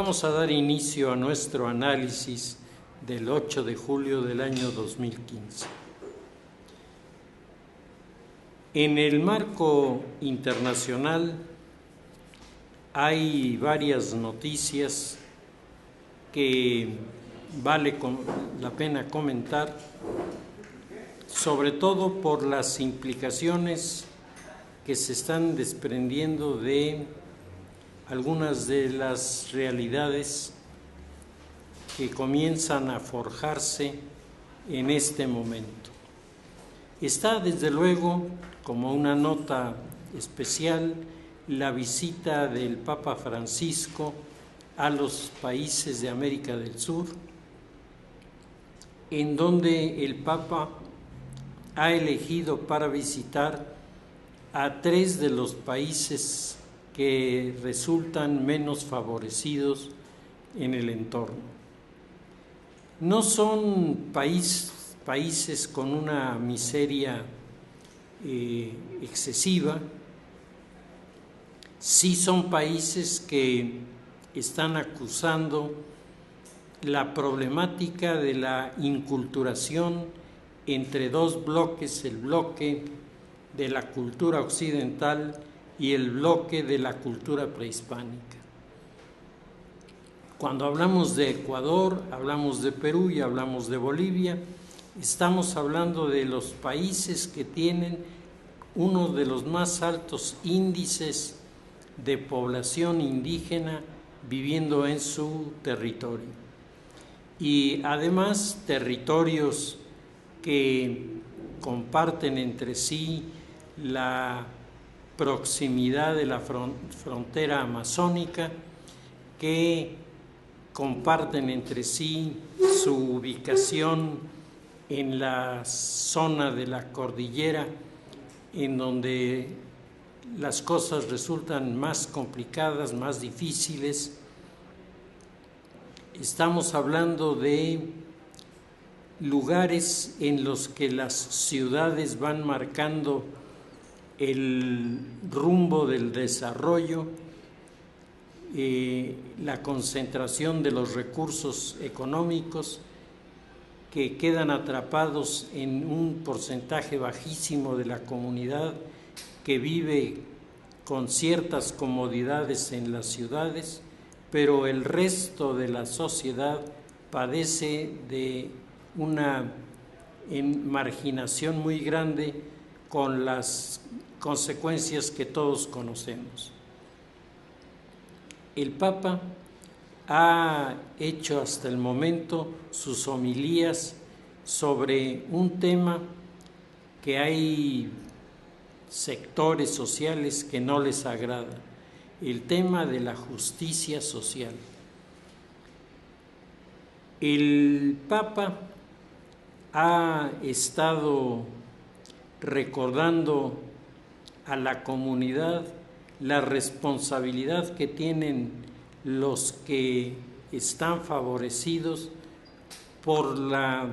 Vamos a dar inicio a nuestro análisis del 8 de julio del año 2015. En el marco internacional hay varias noticias que vale la pena comentar, sobre todo por las implicaciones que se están desprendiendo de algunas de las realidades que comienzan a forjarse en este momento. Está desde luego como una nota especial la visita del Papa Francisco a los países de América del Sur, en donde el Papa ha elegido para visitar a 3 de los países que resultan menos favorecidos en el entorno. No son países con una miseria excesiva, sí son países que están acusando la problemática de la inculturación entre 2 bloques, el bloque de la cultura occidental y el bloque de la cultura prehispánica. Cuando hablamos de Ecuador, hablamos de Perú y hablamos de Bolivia, estamos hablando de los países que tienen uno de los más altos índices de población indígena viviendo en su territorio. Y además territorios que comparten entre sí la proximidad de la frontera amazónica, que comparten entre sí su ubicación en la zona de la cordillera, en donde las cosas resultan más complicadas, más difíciles. Estamos hablando de lugares en los que las ciudades van marcando el rumbo del desarrollo, la concentración de los recursos económicos que quedan atrapados en un porcentaje bajísimo de la comunidad que vive con ciertas comodidades en las ciudades, pero el resto de la sociedad padece de una marginación muy grande con las consecuencias que todos conocemos. El Papa ha hecho hasta el momento sus homilías sobre un tema que hay sectores sociales que no les agrada, el tema de la justicia social. El Papa ha estado recordando a la comunidad la responsabilidad que tienen los que están favorecidos por la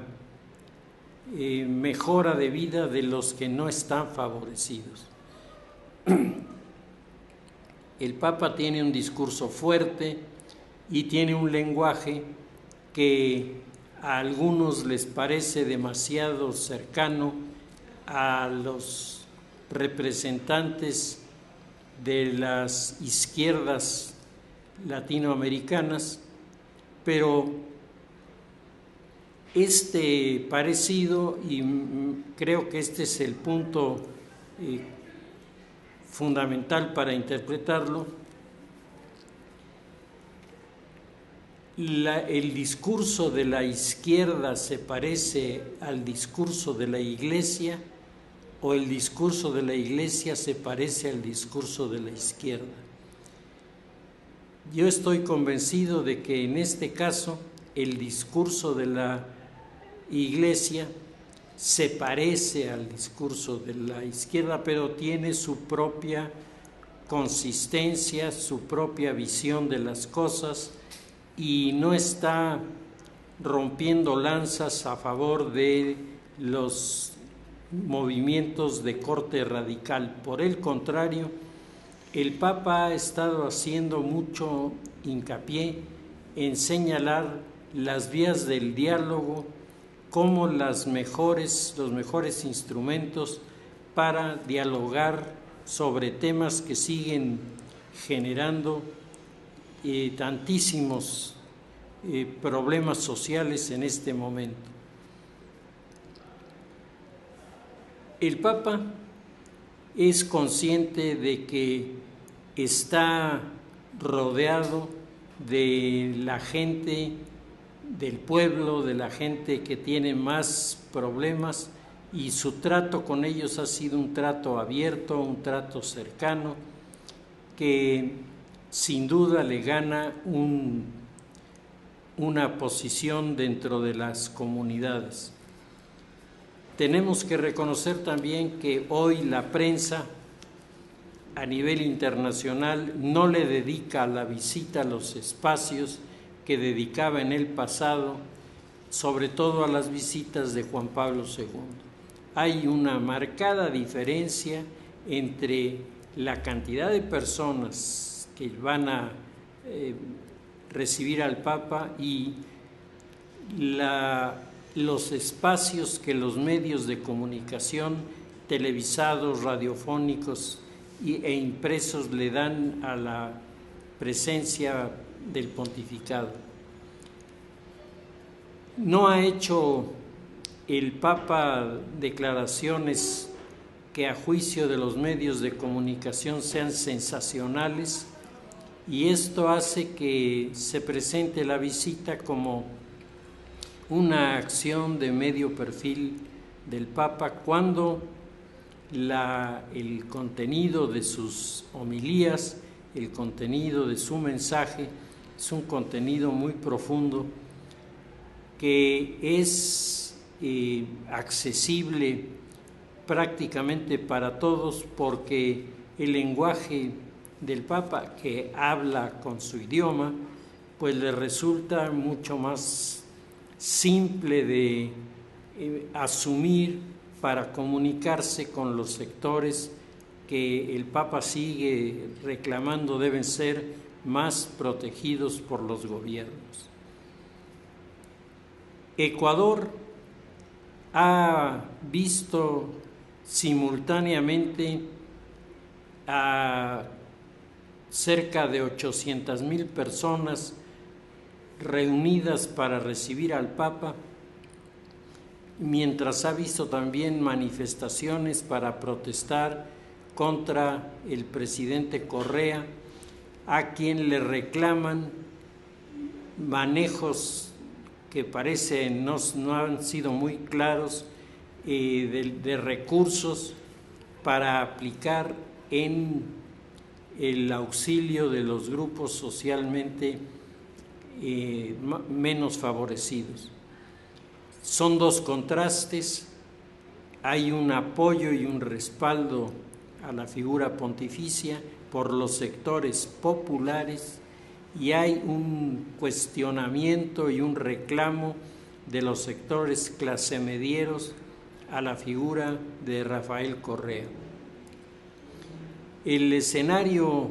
mejora de vida de los que no están favorecidos. El Papa tiene un discurso fuerte y tiene un lenguaje que a algunos les parece demasiado cercano a los representantes de las izquierdas latinoamericanas, pero este parecido, y creo que este es el punto fundamental para interpretarlo, el discurso de la izquierda se parece al discurso de la Iglesia, o el discurso de la Iglesia se parece al discurso de la izquierda. Yo estoy convencido de que en este caso el discurso de la Iglesia se parece al discurso de la izquierda, pero tiene su propia consistencia, su propia visión de las cosas, y no está rompiendo lanzas a favor de los movimientos de corte radical. Por el contrario, el Papa ha estado haciendo mucho hincapié en señalar las vías del diálogo como los mejores instrumentos para dialogar sobre temas que siguen generando tantísimos problemas sociales en este momento. El Papa es consciente de que está rodeado de la gente del pueblo, de la gente que tiene más problemas, y su trato con ellos ha sido un trato abierto, un trato cercano, que sin duda le gana una posición dentro de las comunidades. Tenemos que reconocer también que hoy la prensa a nivel internacional no le dedica a la visita a los espacios que dedicaba en el pasado, sobre todo a las visitas de Juan Pablo II. Hay una marcada diferencia entre la cantidad de personas que van a recibir al Papa y los espacios que los medios de comunicación televisados, radiofónicos e impresos le dan a la presencia del pontificado. No ha hecho el Papa declaraciones que a juicio de los medios de comunicación sean sensacionales, y esto hace que se presente la visita como una acción de medio perfil del Papa, cuando el contenido de sus homilías, el contenido de su mensaje es un contenido muy profundo que es accesible prácticamente para todos, porque el lenguaje del Papa, que habla con su idioma, pues le resulta mucho más simple de asumir para comunicarse con los sectores que el Papa sigue reclamando deben ser más protegidos por los gobiernos. Ecuador ha visto simultáneamente a cerca de 800,000 personas reunidas para recibir al Papa, mientras ha visto también manifestaciones para protestar contra el presidente Correa, a quien le reclaman manejos que parecen no han sido muy claros de recursos para aplicar en el auxilio de los grupos socialmente menos favorecidos. Son dos contrastes, hay un apoyo y un respaldo a la figura pontificia por los sectores populares, y hay un cuestionamiento y un reclamo de los sectores clase medieros a la figura de Rafael Correa. El escenario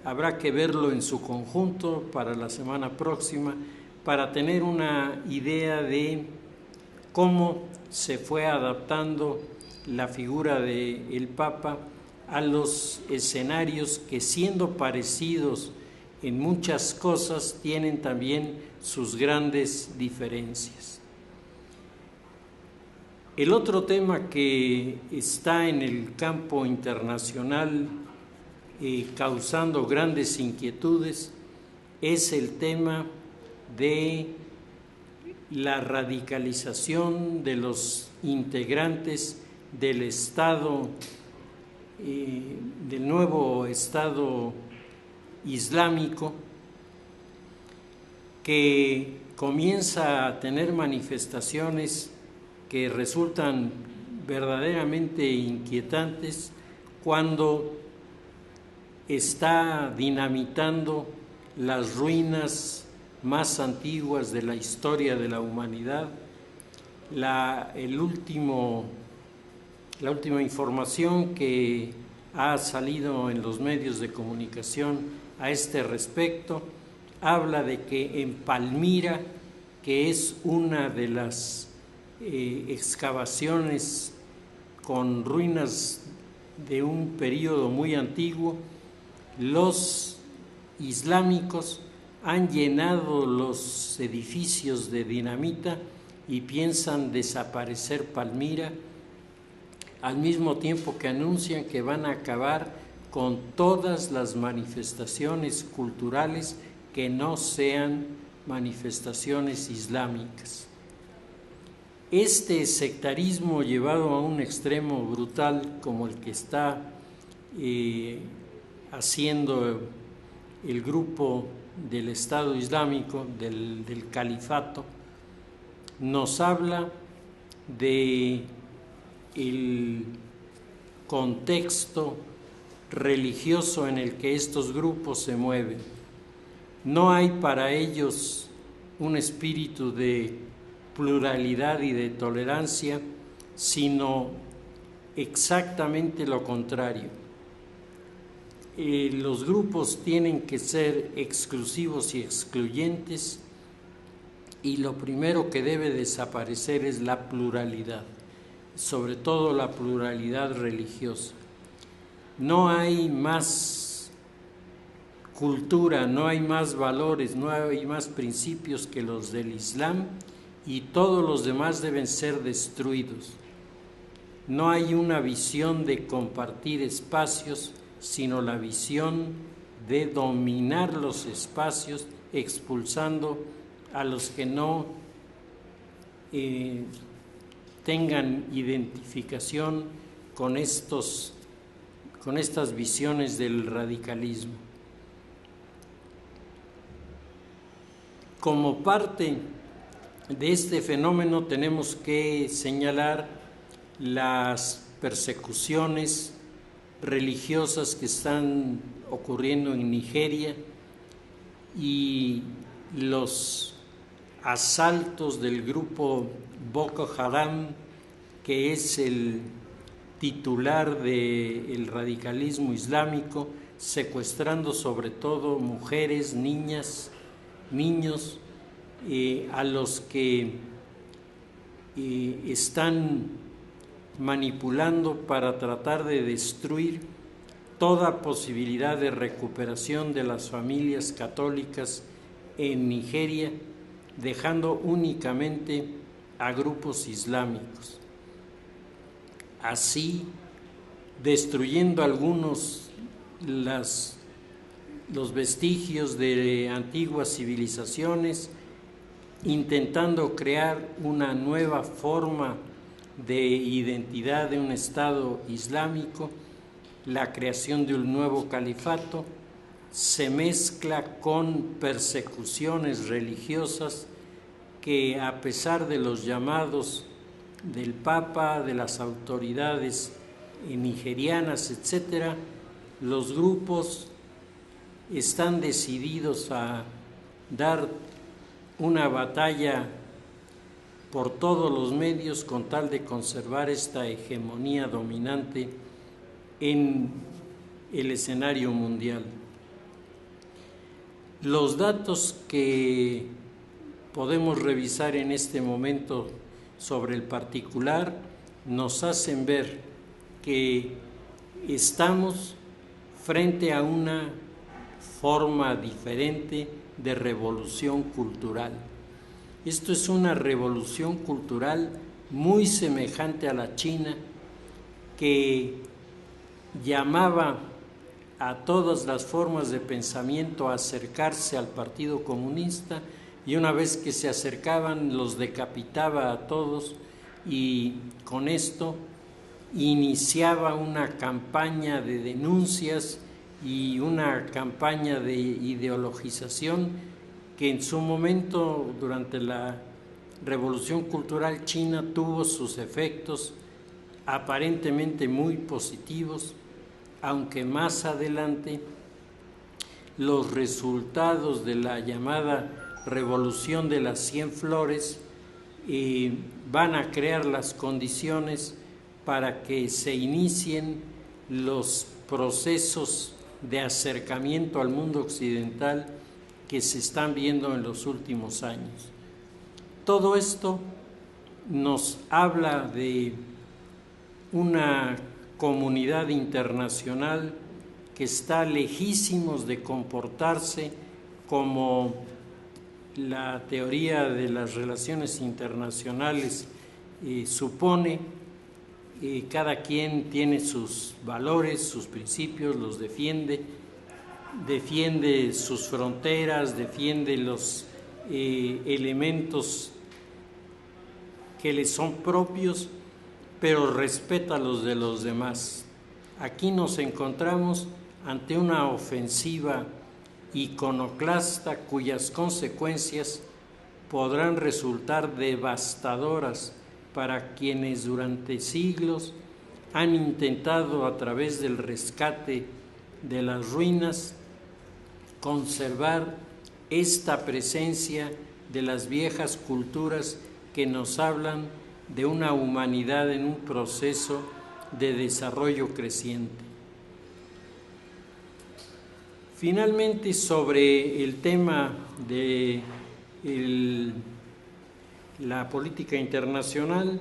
habrá que verlo en su conjunto para la semana próxima, para tener una idea de cómo se fue adaptando la figura del Papa a los escenarios que, siendo parecidos en muchas cosas, tienen también sus grandes diferencias. El otro tema que está en el campo internacional causando grandes inquietudes es el tema de la radicalización de los integrantes del Estado, del nuevo Estado Islámico, que comienza a tener manifestaciones que resultan verdaderamente inquietantes cuando está dinamitando las ruinas más antiguas de la historia de la humanidad. La última información que ha salido en los medios de comunicación a este respecto habla de que en Palmira, que es una de las excavaciones con ruinas de un periodo muy antiguo, los islámicos han llenado los edificios de dinamita y piensan desaparecer Palmira, al mismo tiempo que anuncian que van a acabar con todas las manifestaciones culturales que no sean manifestaciones islámicas. Este sectarismo llevado a un extremo brutal como el que está haciendo el grupo del Estado Islámico, del califato, nos habla de el contexto religioso en el que estos grupos se mueven. No hay para ellos un espíritu de pluralidad y de tolerancia, sino exactamente lo contrario. Los grupos tienen que ser exclusivos y excluyentes, y lo primero que debe desaparecer es la pluralidad, sobre todo la pluralidad religiosa. No hay más cultura, no hay más valores, no hay más principios que los del Islam, y todos los demás deben ser destruidos. No hay una visión de compartir espacios, sino la visión de dominar los espacios, expulsando a los que no tengan identificación con estas visiones del radicalismo. Como parte de este fenómeno tenemos que señalar las persecuciones religiosas que están ocurriendo en Nigeria y los asaltos del grupo Boko Haram, que es el titular del radicalismo islámico, secuestrando sobre todo mujeres, niñas, niños, a los que están manipulando para tratar de destruir toda posibilidad de recuperación de las familias católicas en Nigeria, dejando únicamente a grupos islámicos. Así, destruyendo algunos los vestigios de antiguas civilizaciones, intentando crear una nueva forma de identidad de un Estado islámico, la creación de un nuevo califato, se mezcla con persecuciones religiosas que, a pesar de los llamados del Papa, de las autoridades nigerianas, etcétera, los grupos están decididos a dar una batalla por todos los medios con tal de conservar esta hegemonía dominante en el escenario mundial. Los datos que podemos revisar en este momento sobre el particular nos hacen ver que estamos frente a una forma diferente de revolución cultural. Esto es una revolución cultural muy semejante a la China, que llamaba a todas las formas de pensamiento a acercarse al Partido Comunista, y una vez que se acercaban los decapitaba a todos, y con esto iniciaba una campaña de denuncias y una campaña de ideologización que en su momento, durante la Revolución Cultural China, tuvo sus efectos aparentemente muy positivos, aunque más adelante los resultados de la llamada Revolución de las 100 Flores van a crear las condiciones para que se inicien los procesos de acercamiento al mundo occidental que se están viendo en los últimos años. Todo esto nos habla de una comunidad internacional que está lejísimos de comportarse como la teoría de las relaciones internacionales supone. Cada quien tiene sus valores, sus principios, los defiende sus fronteras, defiende los elementos que le son propios, pero respeta los de los demás. Aquí nos encontramos ante una ofensiva iconoclasta cuyas consecuencias podrán resultar devastadoras para quienes durante siglos han intentado, a través del rescate de las ruinas, conservar esta presencia de las viejas culturas que nos hablan de una humanidad en un proceso de desarrollo creciente. Finalmente, sobre el tema de la política internacional,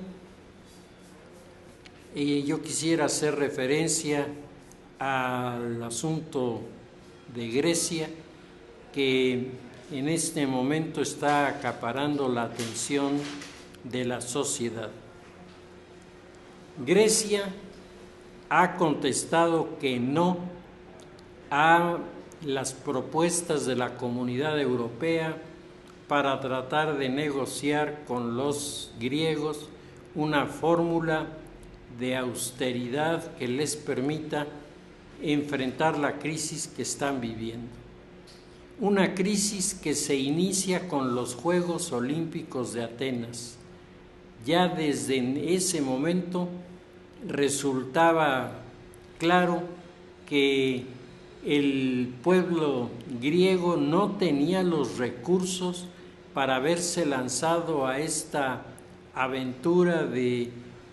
yo quisiera hacer referencia al asunto de Grecia, que en este momento está acaparando la atención de la sociedad. Grecia ha contestado que no a las propuestas de la Comunidad Europea para tratar de negociar con los griegos una fórmula de austeridad que les permita enfrentar la crisis que están viviendo. Una crisis que se inicia con los Juegos Olímpicos de Atenas. Ya desde ese momento resultaba claro que el pueblo griego no tenía los recursos para haberse lanzado a esta aventura de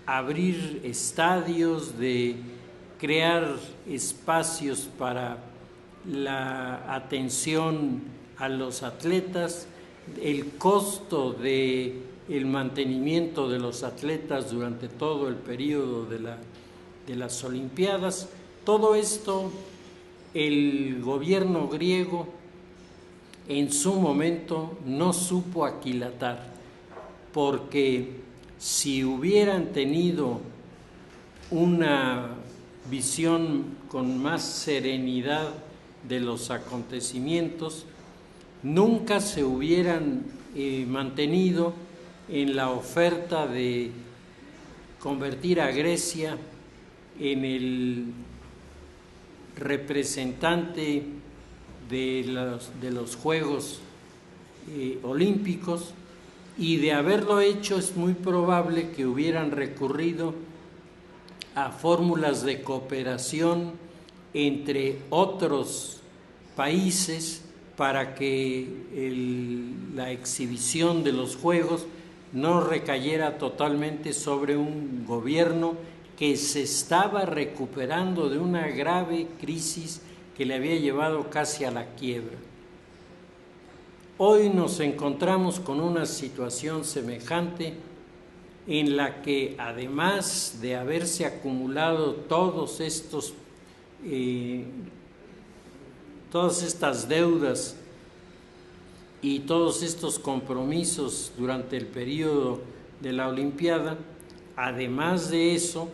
abrir estadios, de crear espacios para la atención a los atletas, el costo del mantenimiento de los atletas durante todo el periodo de las Olimpiadas. Todo esto el gobierno griego en su momento no supo aquilatar, porque si hubieran tenido una visión con más serenidad de los acontecimientos, nunca se hubieran mantenido en la oferta de convertir a Grecia en el representante de los Juegos Olímpicos, y de haberlo hecho es muy probable que hubieran recurrido a fórmulas de cooperación entre otros países para que la exhibición de los Juegos no recayera totalmente sobre un gobierno que se estaba recuperando de una grave crisis que le había llevado casi a la quiebra. Hoy nos encontramos con una situación semejante en la que, además de haberse acumulado todas estas deudas y todos estos compromisos durante el periodo de la Olimpiada, además de eso,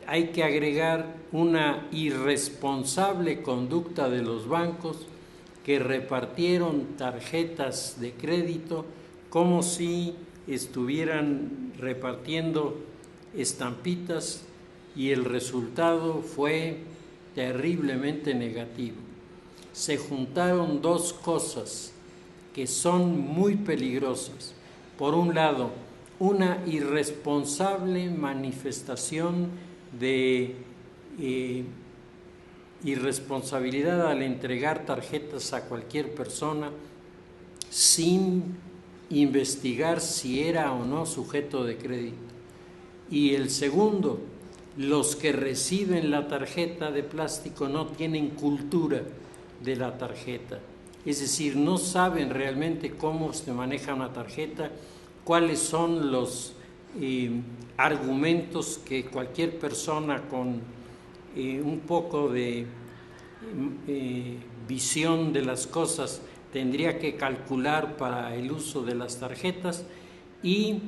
hay que agregar una irresponsable conducta de los bancos que repartieron tarjetas de crédito como si estuvieran repartiendo estampitas, y el resultado fue terriblemente negativo. Se juntaron dos cosas que son muy peligrosas. Por un lado, una irresponsable manifestación de irresponsabilidad al entregar tarjetas a cualquier persona sin investigar si era o no sujeto de crédito. Y el segundo, los que reciben la tarjeta de plástico no tienen cultura de la tarjeta. es decir, no saben realmente cómo se maneja una tarjeta, cuáles son los argumentos que cualquier persona con un poco de visión de las cosas tendría que calcular para el uso de las tarjetas, y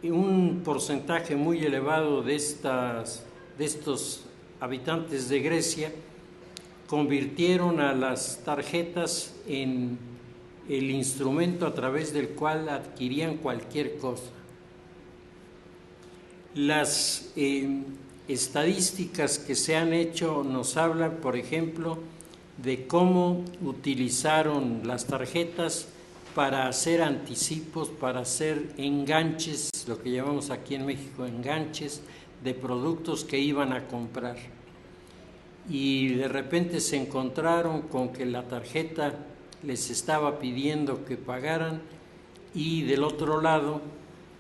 un porcentaje muy elevado de estos habitantes de Grecia convirtieron a las tarjetas en el instrumento a través del cual adquirían cualquier cosa. Las estadísticas que se han hecho nos hablan, por ejemplo, de cómo utilizaron las tarjetas para hacer anticipos, para hacer enganches, lo que llamamos aquí en México enganches, de productos que iban a comprar. Y de repente se encontraron con que la tarjeta les estaba pidiendo que pagaran, y del otro lado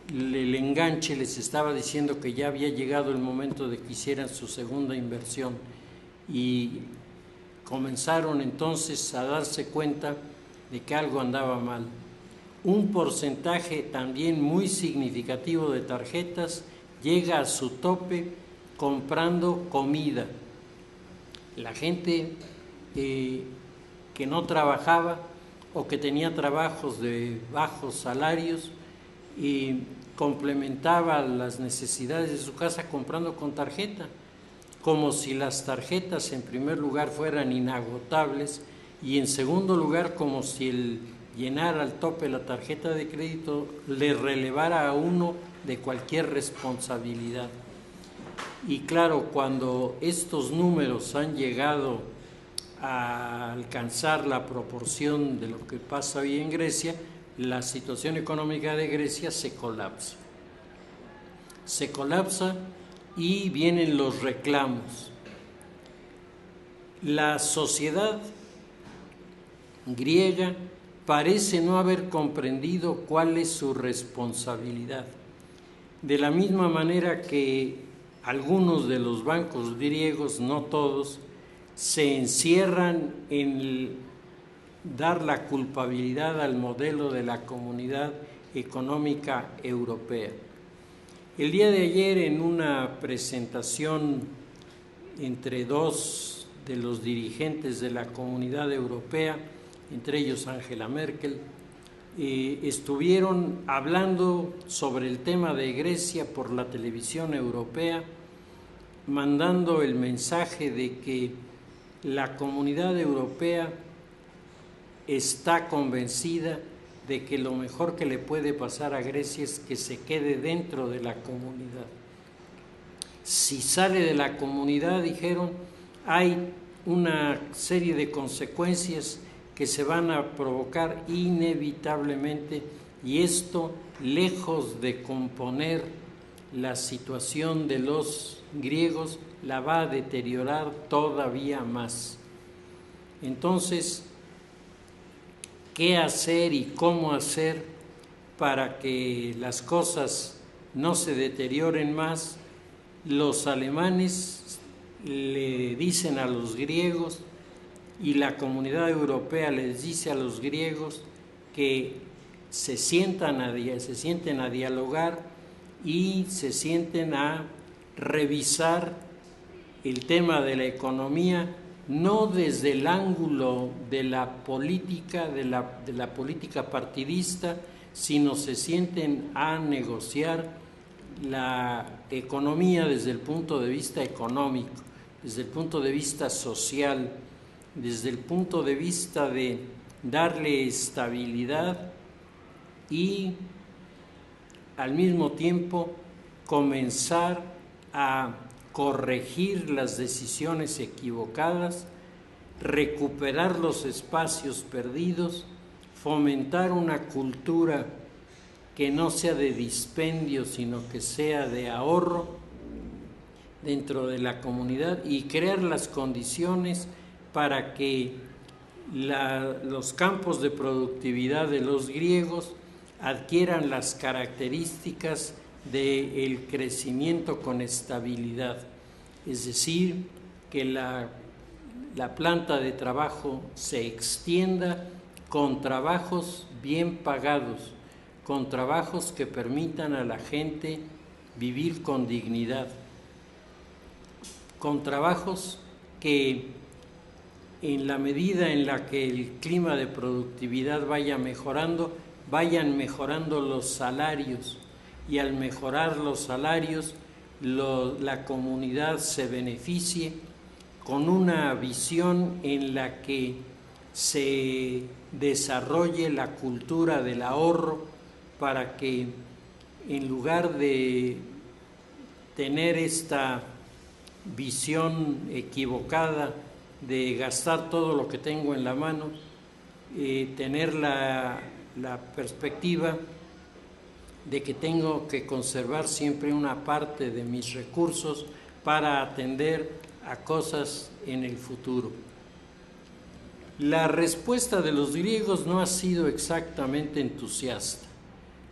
el enganche les estaba diciendo que ya había llegado el momento de que hicieran su segunda inversión, y comenzaron entonces a darse cuenta de que algo andaba mal. Un porcentaje también muy significativo de tarjetas llega a su tope comprando comida. La gente que no trabajaba o que tenía trabajos de bajos salarios y complementaba las necesidades de su casa comprando con tarjeta, como si las tarjetas en primer lugar fueran inagotables, y en segundo lugar como si el llenar al tope la tarjeta de crédito le relevara a uno de cualquier responsabilidad. Y claro, cuando estos números han llegado a alcanzar la proporción de lo que pasa hoy en Grecia, la situación económica de Grecia se colapsa. Se colapsa y vienen los reclamos. La sociedad griega parece no haber comprendido cuál es su responsabilidad. De la misma manera que algunos de los bancos griegos, no todos, se encierran en dar la culpabilidad al modelo de la Comunidad Económica Europea. El día de ayer, en una presentación entre dos de los dirigentes de la Comunidad Europea, entre ellos Angela Merkel, estuvieron hablando sobre el tema de Grecia por la televisión europea, mandando el mensaje de que la Comunidad Europea está convencida de que lo mejor que le puede pasar a Grecia es que se quede dentro de la comunidad. Si sale de la comunidad, dijeron, hay una serie de consecuencias que se van a provocar inevitablemente, y esto, lejos de componer la situación de los griegos, la va a deteriorar todavía más. Entonces, ¿qué hacer y cómo hacer para que las cosas no se deterioren más? Los alemanes le dicen a los griegos, y la Comunidad Europea les dice a los griegos, que se sienten a dialogar y se sienten a revisar el tema de la economía, no desde el ángulo de la política, de la política partidista, sino se sienten a negociar la economía desde el punto de vista económico, desde el punto de vista social, desde el punto de vista de darle estabilidad y al mismo tiempo comenzar a corregir las decisiones equivocadas, recuperar los espacios perdidos, fomentar una cultura que no sea de dispendio, sino que sea de ahorro dentro de la comunidad, y crear las condiciones para que los campos de productividad de los griegos adquieran las características del crecimiento con estabilidad, es decir, que la la planta de trabajo se extienda con trabajos bien pagados, con trabajos que permitan a la gente vivir con dignidad, con trabajos que en la medida en la que el clima de productividad vaya mejorando, vayan mejorando los salarios, y al mejorar los salarios la comunidad se beneficie con una visión en la que se desarrolle la cultura del ahorro, para que en lugar de tener esta visión equivocada de gastar todo lo que tengo en la mano, tener la perspectiva de que tengo que conservar siempre una parte de mis recursos para atender a cosas en el futuro. La respuesta de los griegos no ha sido exactamente entusiasta.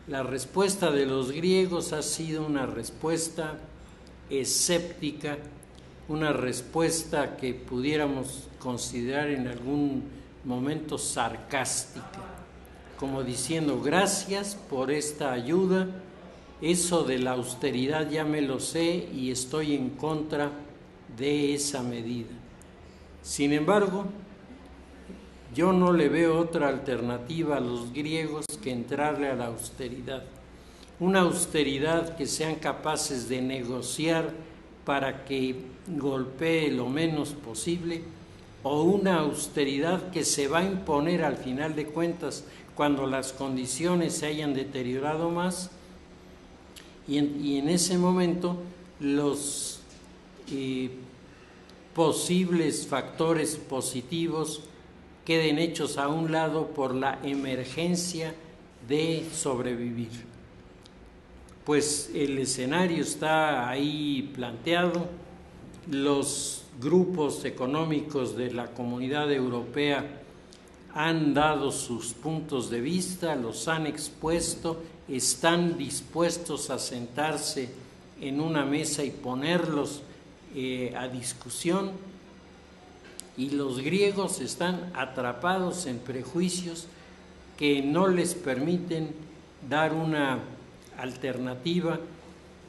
La respuesta de los griegos ha sido una respuesta escéptica, una respuesta que pudiéramos considerar en algún momento sarcástica, como diciendo: gracias por esta ayuda, eso de la austeridad ya me lo sé y estoy en contra de esa medida. Sin embargo, yo no le veo otra alternativa a los griegos que entrarle a la austeridad. Una austeridad que sean capaces de negociar para que golpee lo menos posible, o una austeridad que se va a imponer al final de cuentas cuando las condiciones se hayan deteriorado más, y en ese momento los posibles factores positivos queden hechos a un lado por la emergencia de sobrevivir. Pues el escenario está ahí planteado. Los grupos económicos de la Comunidad Europea han dado sus puntos de vista, los han expuesto, están dispuestos a sentarse en una mesa y ponerlos a discusión, y los griegos están atrapados en prejuicios que no les permiten dar una alternativa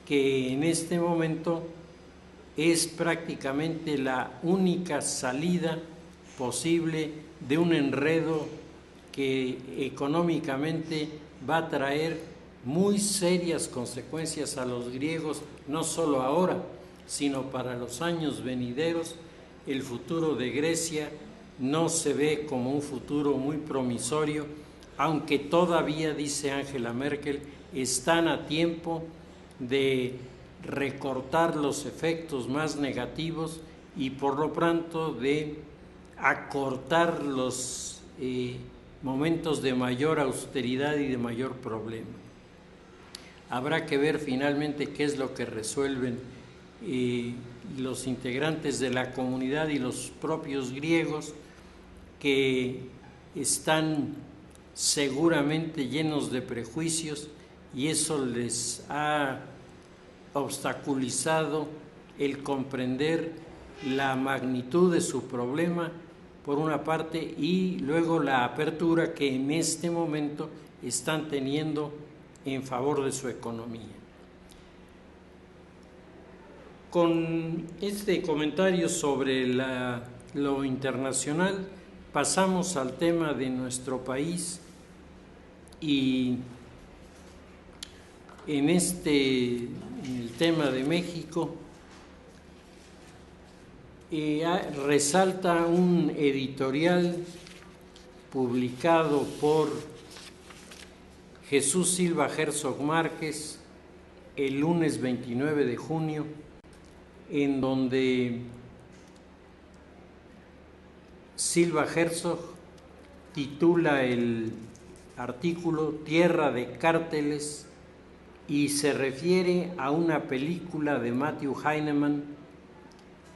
que en este momento es prácticamente la única salida posible de un enredo que económicamente va a traer muy serias consecuencias a los griegos, no solo ahora, sino para los años venideros. El futuro de Grecia no se ve como un futuro muy promisorio, aunque todavía, dice Angela Merkel, están a tiempo de recortar los efectos más negativos y por lo pronto de acortar los momentos de mayor austeridad y de mayor problema. Habrá que ver finalmente qué es lo que resuelven los integrantes de la comunidad y los propios griegos, que están seguramente llenos de prejuicios, y eso les ha obstaculizado el comprender la magnitud de su problema, por una parte, y luego la apertura que en este momento están teniendo en favor de su economía. Con este comentario sobre lo internacional, pasamos al tema de nuestro país, y en el tema de México resalta un editorial publicado por Jesús Silva Herzog Márquez el lunes 29 de junio, en donde Silva Herzog titula el artículo "Tierra de cárteles", y se refiere a una película de Matthew Heinemann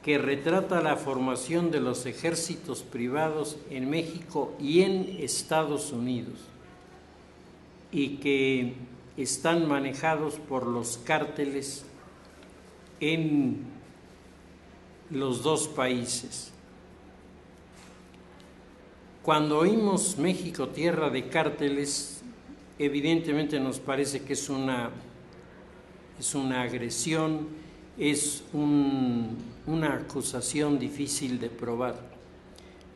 que retrata la formación de los ejércitos privados en México y en Estados Unidos, y que están manejados por los cárteles en los dos países. Cuando oímos México, tierra de cárteles, evidentemente nos parece que es una agresión, es una acusación difícil de probar.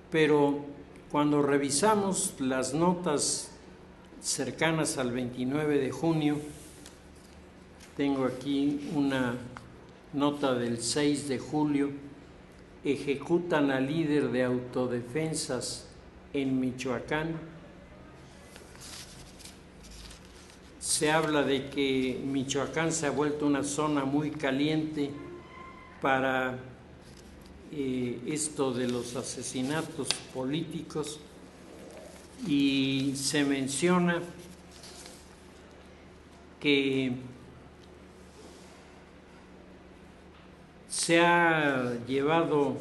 Pero cuando revisamos las notas cercanas al 29 de junio, tengo aquí una nota del 6 de julio, ejecutan al líder de autodefensas en Michoacán. Se habla de que Michoacán se ha vuelto una zona muy caliente para esto de los asesinatos políticos, y se menciona que se ha llevado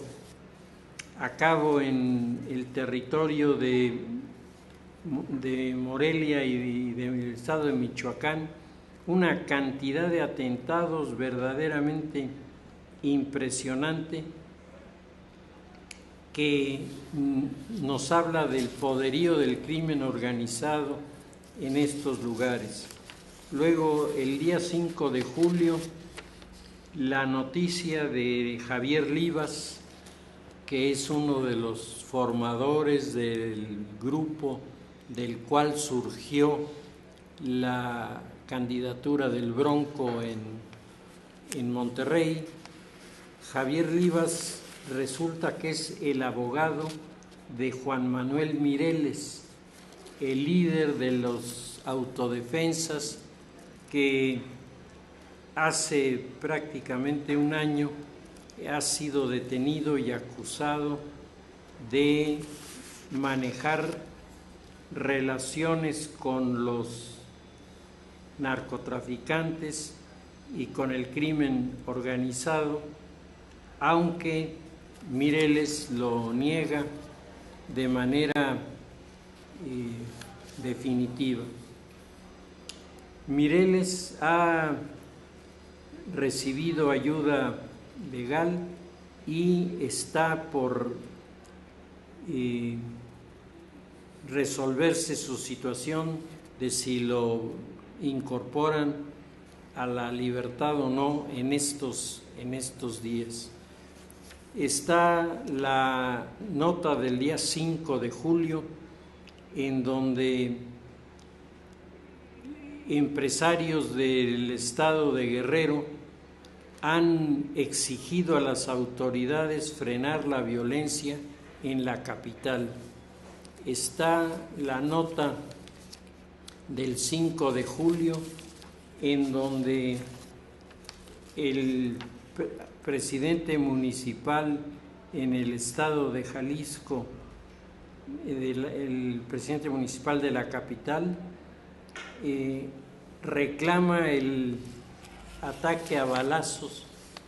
a cabo en el territorio de Morelia y del estado de Michoacán una cantidad de atentados verdaderamente impresionante, que nos habla del poderío del crimen organizado en estos lugares. Luego, el día 5 de julio, la noticia de Javier Livas, que es uno de los formadores del grupo del cual surgió la candidatura del Bronco en Monterrey. Javier Livas resulta que es el abogado de Juan Manuel Mireles, el líder de los autodefensas, que hace prácticamente un año ha sido detenido y acusado de manejar relaciones con los narcotraficantes y con el crimen organizado, aunque Mireles lo niega de manera definitiva. Mireles ha recibido ayuda legal y está por resolverse su situación de si lo incorporan a la libertad o no en estos días. Está la nota del día 5 de julio, en donde empresarios del estado de Guerrero han exigido a las autoridades frenar la violencia en la capital. Está la nota del 5 de julio, en donde el presidente municipal en el estado de Jalisco, el presidente municipal de la capital, reclama el ataque a balazos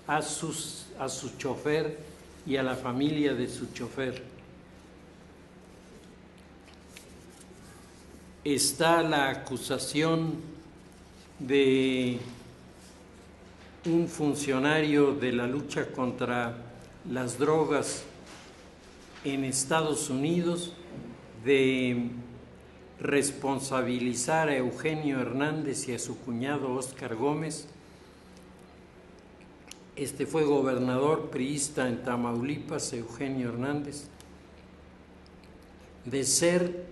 a su chofer y a la familia de su chofer. Está la acusación de un funcionario de la lucha contra las drogas en Estados Unidos de responsabilizar a Eugenio Hernández y a su cuñado Óscar Gómez. Este fue gobernador priista en Tamaulipas, Eugenio Hernández, de ser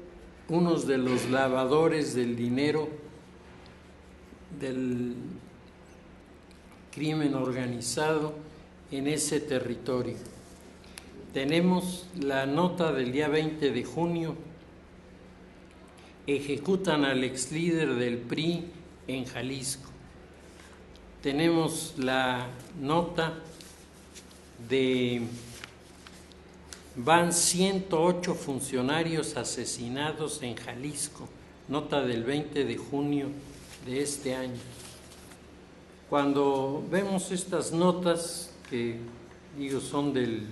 unos de los lavadores del dinero del crimen organizado en ese territorio. Tenemos la nota del día 20 de junio, ejecutan al ex líder del PRI en Jalisco. Tenemos la nota de van 108 funcionarios asesinados en Jalisco, nota del 20 de junio de este año. Cuando vemos estas notas, que digo son del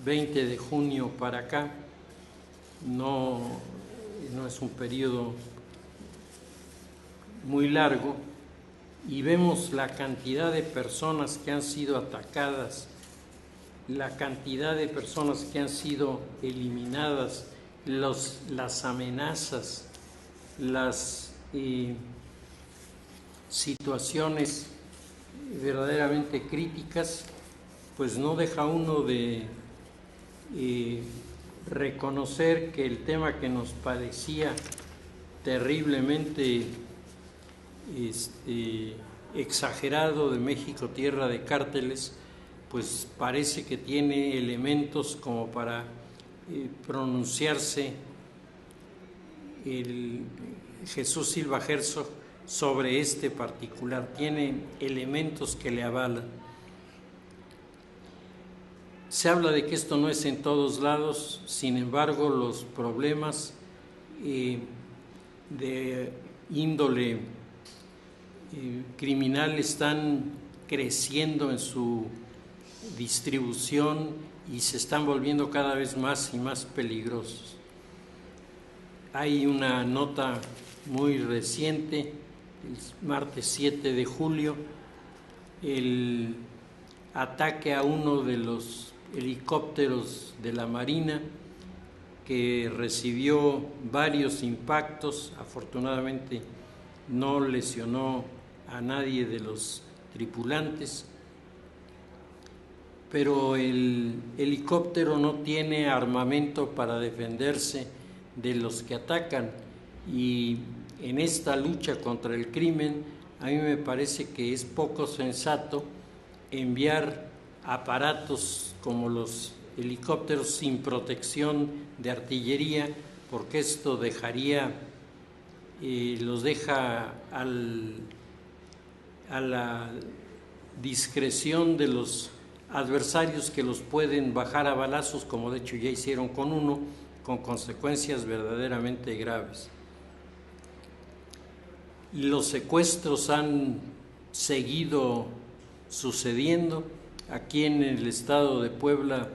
20 de junio para acá, no es un periodo muy largo, y vemos la cantidad de personas que han sido atacadas, la cantidad de personas que han sido eliminadas las amenazas, las situaciones verdaderamente críticas, pues no deja uno de reconocer que el tema que nos parecía terriblemente exagerado de México, tierra de cárteles, pues parece que tiene elementos como para pronunciarse el Jesús Silva Herzog sobre este particular, tiene elementos que le avalan. Se habla de que esto no es en todos lados, sin embargo los problemas de índole criminal están creciendo en su distribución y se están volviendo cada vez más y más peligrosos. Hay una nota muy reciente, el martes 7 de julio, el ataque a uno de los helicópteros de la Marina que recibió varios impactos, afortunadamente no lesionó a nadie de los tripulantes, pero el helicóptero no tiene armamento para defenderse de los que atacan, y en esta lucha contra el crimen a mí me parece que es poco sensato enviar aparatos como los helicópteros sin protección de artillería, porque esto los deja a la discreción de los adversarios, que los pueden bajar a balazos, como de hecho ya hicieron con uno, con consecuencias verdaderamente graves. Los secuestros han seguido sucediendo. Aquí en el estado de Puebla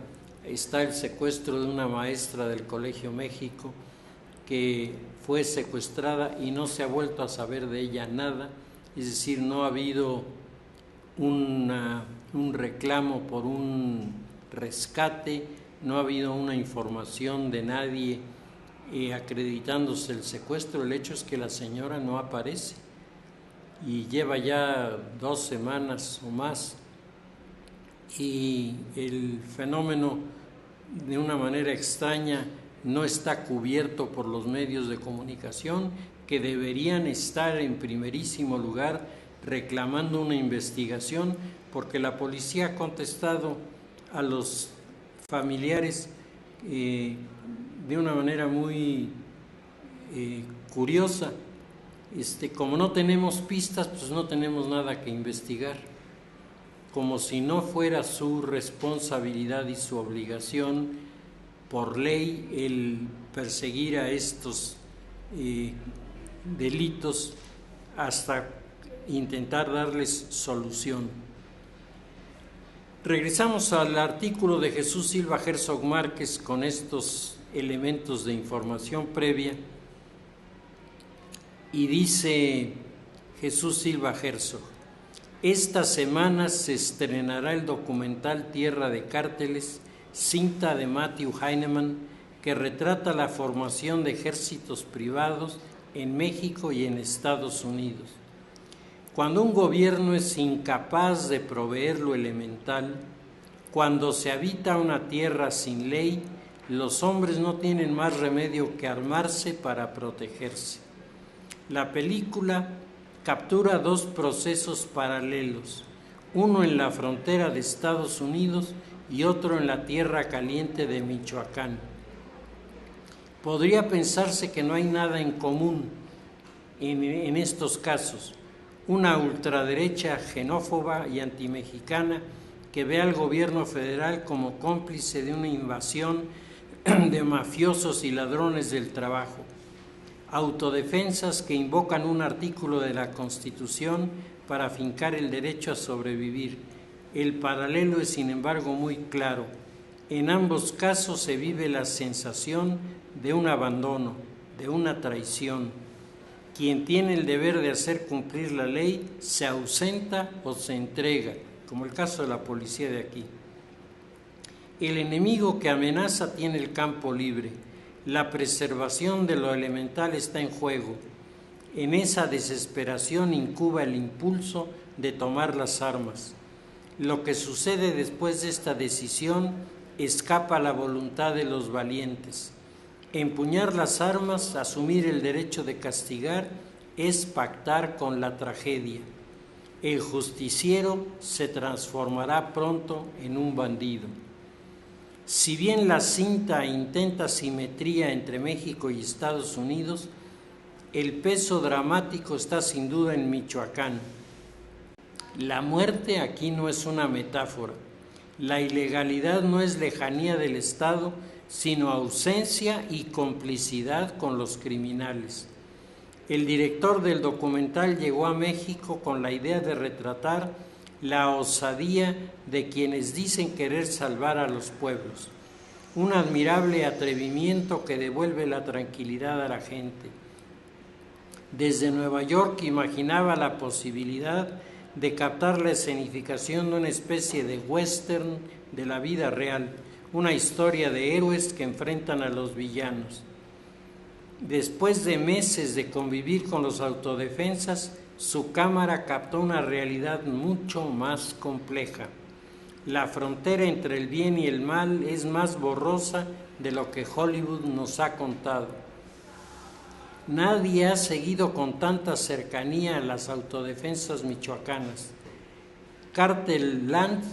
está el secuestro de una maestra del Colegio México que fue secuestrada y no se ha vuelto a saber de ella nada, es decir, no ha habido un reclamo por un rescate, no ha habido una información de nadie acreditándose el secuestro. El hecho es que la señora no aparece y lleva ya 2 semanas o más, y el fenómeno de una manera extraña no está cubierto por los medios de comunicación, que deberían estar en primerísimo lugar reclamando una investigación, porque la policía ha contestado a los familiares de una manera muy curiosa. Como no tenemos pistas, pues no tenemos nada que investigar, como si no fuera su responsabilidad y su obligación por ley el perseguir a estos delitos hasta intentar darles solución. Regresamos al artículo de Jesús Silva Herzog Márquez con estos elementos de información previa, y dice Jesús Silva Herzog: esta semana se estrenará el documental Tierra de Cárteles, cinta de Matthew Heinemann, que retrata la formación de ejércitos privados en México y en Estados Unidos. Cuando un gobierno es incapaz de proveer lo elemental, cuando se habita una tierra sin ley, los hombres no tienen más remedio que armarse para protegerse. La película captura 2 procesos paralelos, uno en la frontera de Estados Unidos y otro en la tierra caliente de Michoacán. Podría pensarse que no hay nada en común en estos casos. Una ultraderecha xenófoba y antimexicana que ve al gobierno federal como cómplice de una invasión de mafiosos y ladrones del trabajo. Autodefensas que invocan un artículo de la Constitución para afincar el derecho a sobrevivir. El paralelo es, sin embargo, muy claro. En ambos casos se vive la sensación de un abandono, de una traición. Quien tiene el deber de hacer cumplir la ley se ausenta o se entrega, como el caso de la policía de aquí. El enemigo que amenaza tiene el campo libre. La preservación de lo elemental está en juego. En esa desesperación incuba el impulso de tomar las armas. Lo que sucede después de esta decisión escapa a la voluntad de los valientes. Empuñar las armas, asumir el derecho de castigar, es pactar con la tragedia. El justiciero se transformará pronto en un bandido. Si bien la cinta intenta simetría entre México y Estados Unidos, el peso dramático está sin duda en Michoacán. La muerte aquí no es una metáfora. La ilegalidad no es lejanía del Estado, sino ausencia y complicidad con los criminales. El director del documental llegó a México con la idea de retratar la osadía de quienes dicen querer salvar a los pueblos. Un admirable atrevimiento que devuelve la tranquilidad a la gente. Desde Nueva York imaginaba la posibilidad de captar la escenificación de una especie de western de la vida real, una historia de héroes que enfrentan a los villanos. Después de meses de convivir con los autodefensas, su cámara captó una realidad mucho más compleja. La frontera entre el bien y el mal es más borrosa de lo que Hollywood nos ha contado. Nadie ha seguido con tanta cercanía a las autodefensas michoacanas. Cartel Land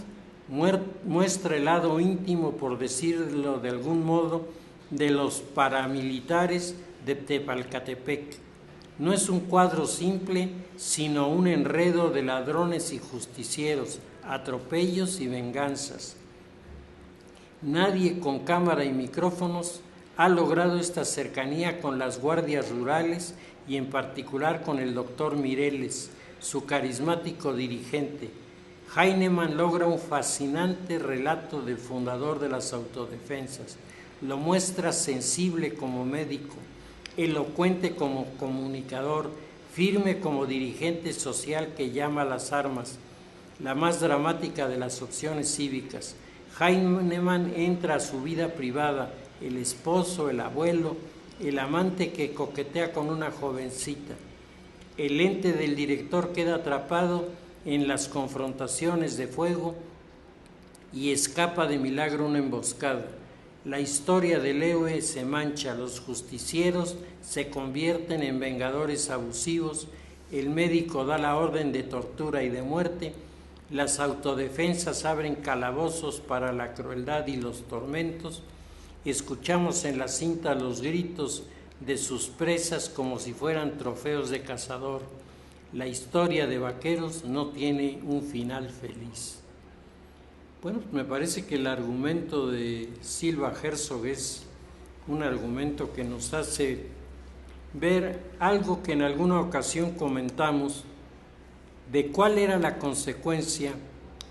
muestra el lado íntimo, por decirlo de algún modo, de los paramilitares de Tepalcatepec. No es un cuadro simple, sino un enredo de ladrones y justicieros, atropellos y venganzas. Nadie con cámara y micrófonos ha logrado esta cercanía con las guardias rurales y en particular con el doctor Mireles, su carismático dirigente. Heinemann logra un fascinante relato del fundador de las autodefensas. Lo muestra sensible como médico, elocuente como comunicador, firme como dirigente social que llama a las armas, la más dramática de las opciones cívicas. Heinemann entra a su vida privada, el esposo, el abuelo, el amante que coquetea con una jovencita. El ente del director queda atrapado en las confrontaciones de fuego y escapa de milagro una emboscada. La historia del héroe se mancha, los justicieros se convierten en vengadores abusivos, el médico da la orden de tortura y de muerte, las autodefensas abren calabozos para la crueldad y los tormentos, escuchamos en la cinta los gritos de sus presas como si fueran trofeos de cazador. La historia de vaqueros no tiene un final feliz. Bueno, me parece que el argumento de Silva Herzog es un argumento que nos hace ver algo que en alguna ocasión comentamos, de cuál era la consecuencia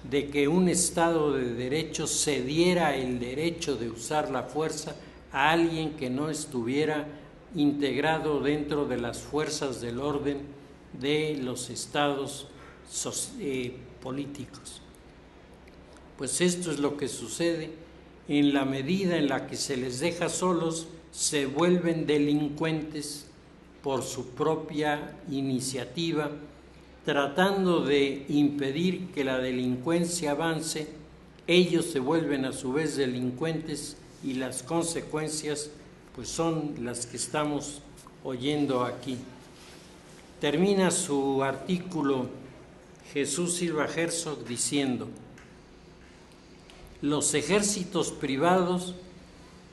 de que un Estado de Derecho cediera el derecho de usar la fuerza a alguien que no estuviera integrado dentro de las fuerzas del orden de los estados políticos. Pues esto es lo que sucede. En la medida en la que se les deja solos, se vuelven delincuentes por su propia iniciativa, tratando de impedir que la delincuencia avance. Ellos se vuelven a su vez delincuentes y las consecuencias pues son las que estamos oyendo aquí. Termina su artículo Jesús Silva Herzog diciendo: los ejércitos privados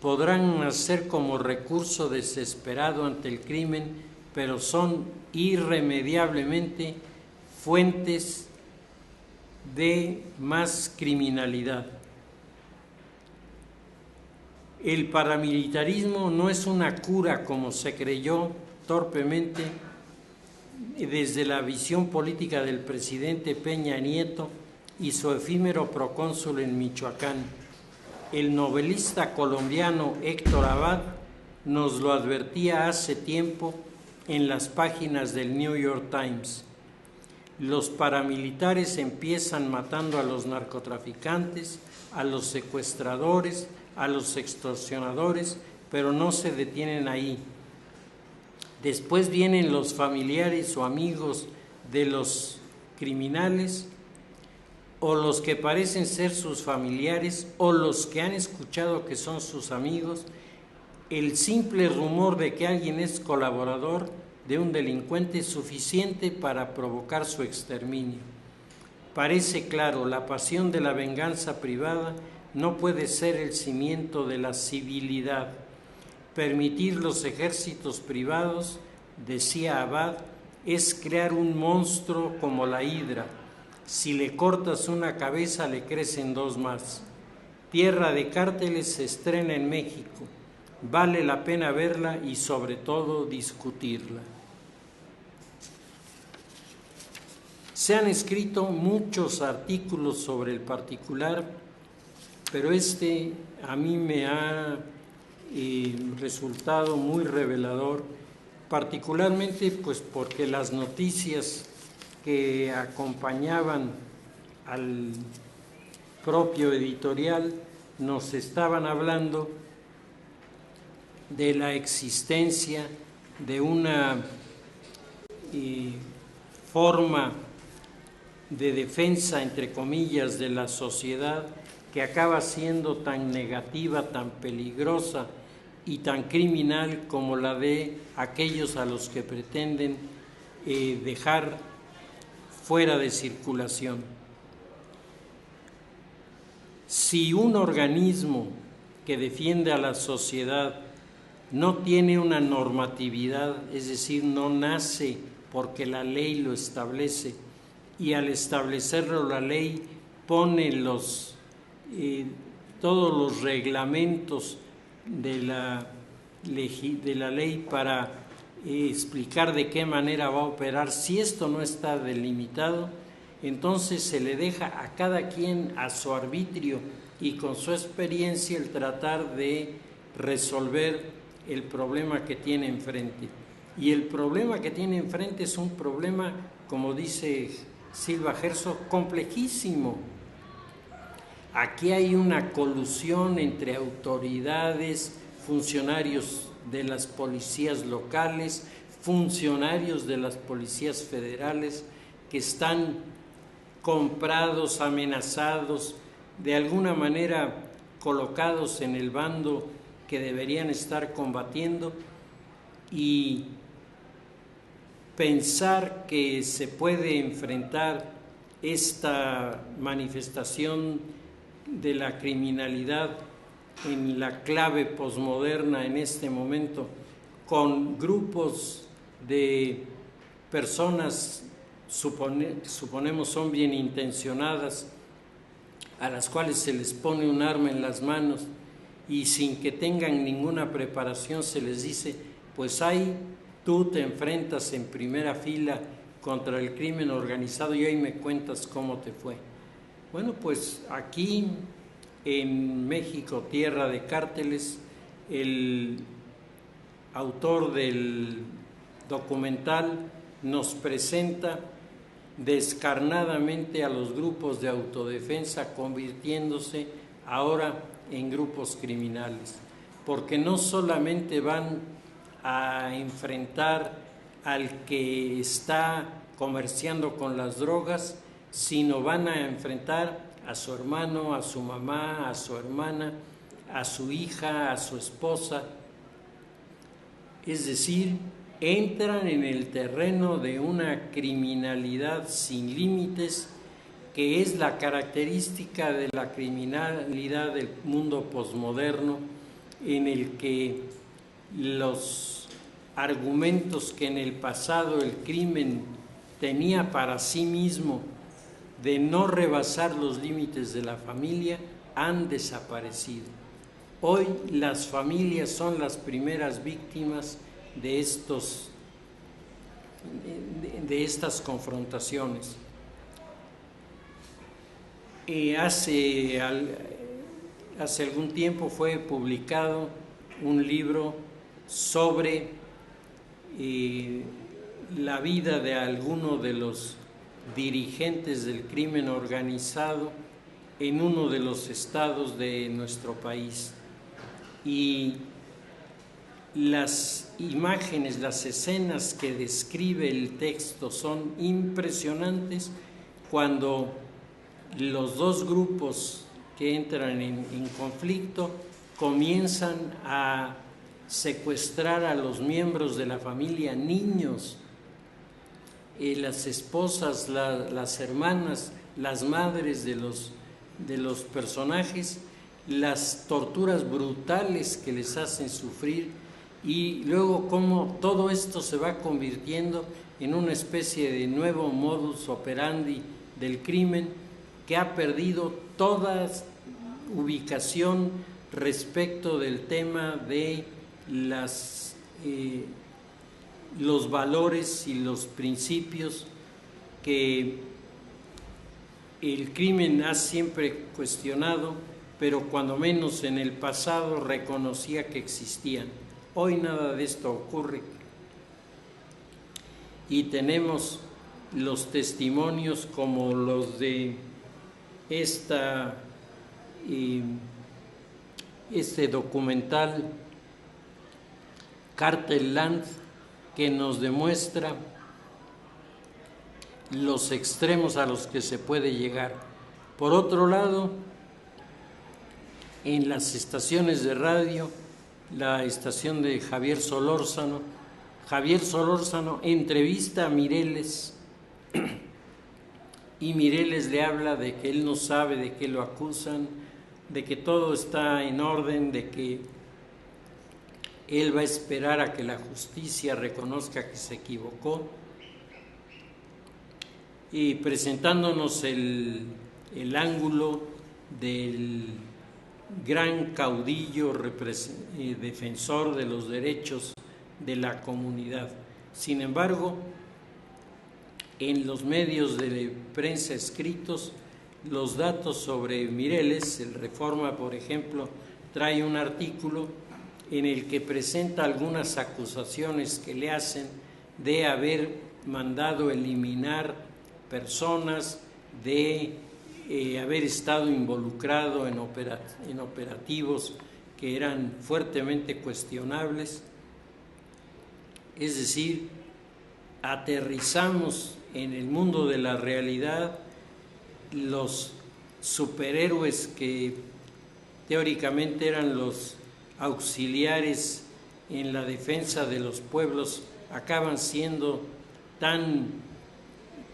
podrán nacer como recurso desesperado ante el crimen, pero son irremediablemente fuentes de más criminalidad. El paramilitarismo no es una cura como se creyó torpemente desde la visión política del presidente Peña Nieto y su efímero procónsul en Michoacán. El novelista colombiano Héctor Abad nos lo advertía hace tiempo en las páginas del New York Times. Los paramilitares empiezan matando a los narcotraficantes, a los secuestradores, a los extorsionadores, pero no se detienen ahí. Después vienen los familiares o amigos de los criminales, o los que parecen ser sus familiares, o los que han escuchado que son sus amigos. El simple rumor de que alguien es colaborador de un delincuente es suficiente para provocar su exterminio. Parece claro, la pasión de la venganza privada no puede ser el cimiento de la civilidad. Permitir los ejércitos privados, decía Abad, es crear un monstruo como la hidra. Si le cortas una cabeza, le crecen dos más. Tierra de Cárteles se estrena en México. Vale la pena verla y sobre todo discutirla. Se han escrito muchos artículos sobre el particular, pero a mí me ha resultado muy revelador, particularmente pues porque las noticias que acompañaban al propio editorial nos estaban hablando de la existencia de una forma de defensa, entre comillas, de la sociedad que acaba siendo tan negativa, tan peligrosa y tan criminal como la de aquellos a los que pretenden dejar fuera de circulación. Si un organismo que defiende a la sociedad no tiene una normatividad, es decir, no nace porque la ley lo establece, y al establecerlo la ley pone todos los reglamentos de la ley para explicar de qué manera va a operar. Si esto no está delimitado, entonces se le deja a cada quien a su arbitrio y con su experiencia el tratar de resolver el problema que tiene enfrente. Y el problema que tiene enfrente es un problema, como dice Silva Herzog, complejísimo. Aquí hay una colusión entre autoridades, funcionarios de las policías locales, funcionarios de las policías federales, que están comprados, amenazados, de alguna manera colocados en el bando que deberían estar combatiendo, y pensar que se puede enfrentar esta manifestación de la criminalidad en la clave posmoderna en este momento, con grupos de personas, suponemos son bien intencionadas, a las cuales se les pone un arma en las manos y sin que tengan ninguna preparación se les dice, pues ahí tú te enfrentas en primera fila contra el crimen organizado y hoy me cuentas cómo te fue. Bueno, pues aquí en México, tierra de cárteles, el autor del documental nos presenta descarnadamente a los grupos de autodefensa convirtiéndose ahora en grupos criminales, porque no solamente van a enfrentar al que está comerciando con las drogas, sino van a enfrentar a su hermano, a su mamá, a su hermana, a su hija, a su esposa. Es decir, entran en el terreno de una criminalidad sin límites, que es la característica de la criminalidad del mundo posmoderno, en el que los argumentos que en el pasado el crimen tenía para sí mismo de no rebasar los límites de la familia han desaparecido. Hoy las familias son las primeras víctimas de estas confrontaciones. Hace algún tiempo fue publicado un libro sobre la vida de alguno de los dirigentes del crimen organizado en uno de los estados de nuestro país. Y Las imágenes, las escenas que describe el texto son impresionantes cuando los dos grupos que entran en conflicto comienzan a secuestrar a los miembros de la familia, niños, las esposas, las hermanas, las madres de los personajes, las torturas brutales que les hacen sufrir, y luego cómo todo esto se va convirtiendo en una especie de nuevo modus operandi del crimen que ha perdido toda ubicación respecto del tema de los valores y los principios que el crimen ha siempre cuestionado, pero cuando menos en el pasado reconocía que existían. Hoy nada de esto ocurre y tenemos los testimonios como los de este documental Cartel Land, que nos demuestra los extremos a los que se puede llegar. Por otro lado, en las estaciones de radio, la estación de Javier Solórzano entrevista a Mireles y Mireles le habla de que él no sabe de qué lo acusan, de que todo está en orden, de que él va a esperar a que la justicia reconozca que se equivocó, y presentándonos el ángulo del gran caudillo defensor de los derechos de la comunidad. Sin embargo, en los medios de prensa escritos, los datos sobre Mireles, el Reforma, por ejemplo, trae un artículo en el que presenta algunas acusaciones que le hacen de haber mandado eliminar personas, de haber estado involucrado en operativos que eran fuertemente cuestionables. Es decir, aterrizamos en el mundo de la realidad. Los superhéroes que teóricamente eran los auxiliares en la defensa de los pueblos acaban siendo tan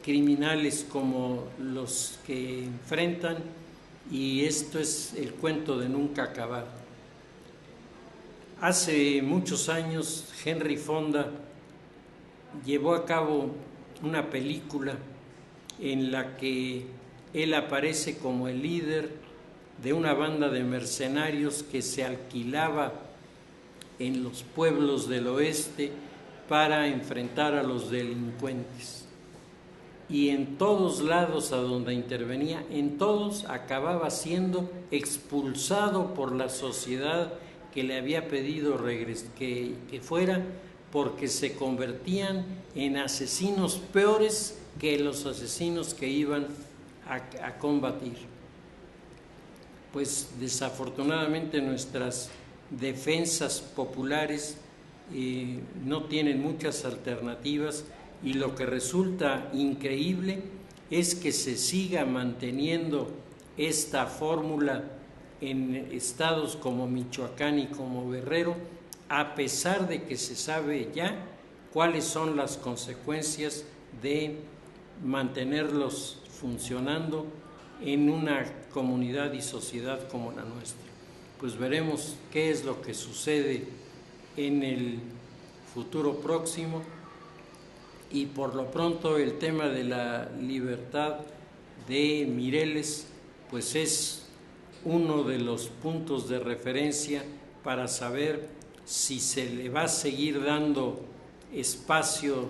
criminales como los que enfrentan, y esto es el cuento de nunca acabar. Hace muchos años Henry Fonda llevó a cabo una película en la que él aparece como el líder de una banda de mercenarios que se alquilaba en los pueblos del oeste para enfrentar a los delincuentes. Y en todos lados a donde intervenía, en todos acababa siendo expulsado por la sociedad que le había pedido que fuera, porque se convertían en asesinos peores que los asesinos que iban a combatir. Pues desafortunadamente nuestras defensas populares no tienen muchas alternativas, y lo que resulta increíble es que se siga manteniendo esta fórmula en estados como Michoacán y como Guerrero, a pesar de que se sabe ya cuáles son las consecuencias de mantenerlos funcionando en una comunidad y sociedad como la nuestra. Pues veremos qué es lo que sucede en el futuro próximo. Y por lo pronto el tema de la libertad de Mireles pues es uno de los puntos de referencia para saber si se le va a seguir dando espacio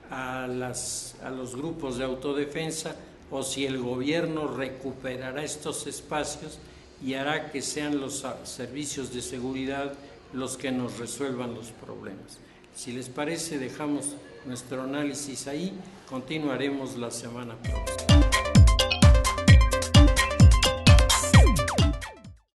a los grupos de autodefensa, o si el gobierno recuperará estos espacios y hará que sean los servicios de seguridad los que nos resuelvan los problemas. Si les parece, dejamos nuestro análisis ahí, continuaremos la semana próxima.